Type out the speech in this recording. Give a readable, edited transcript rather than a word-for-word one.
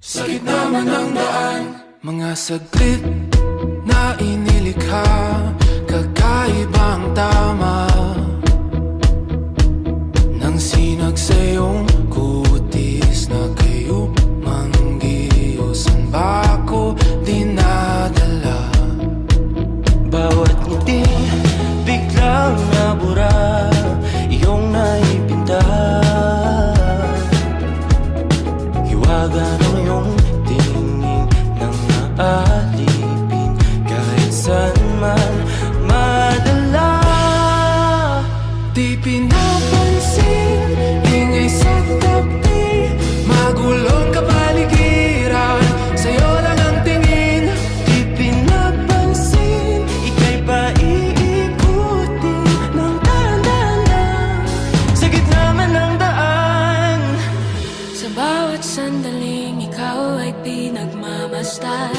Sa gitna man ng daan, mga saglit na inilikha, kakaibang tama nang sinag sa iyong kutis na kayo manggiusan ba ako dinadala? Bawat ngiti biglang nabura, iyong naipinta. Hiwaga ng iyong tingin nang naalipin, kahit saan man madala. Di pinapansin, ingay sa tabi, magulong kapaligiran, sa'yo lang ang tingin. Di pinapansin, ika'y paiikutin ng dahan-dahan sa gitna man ng daan. Sa bawat sandaling ikaw ay pinagmamasdan,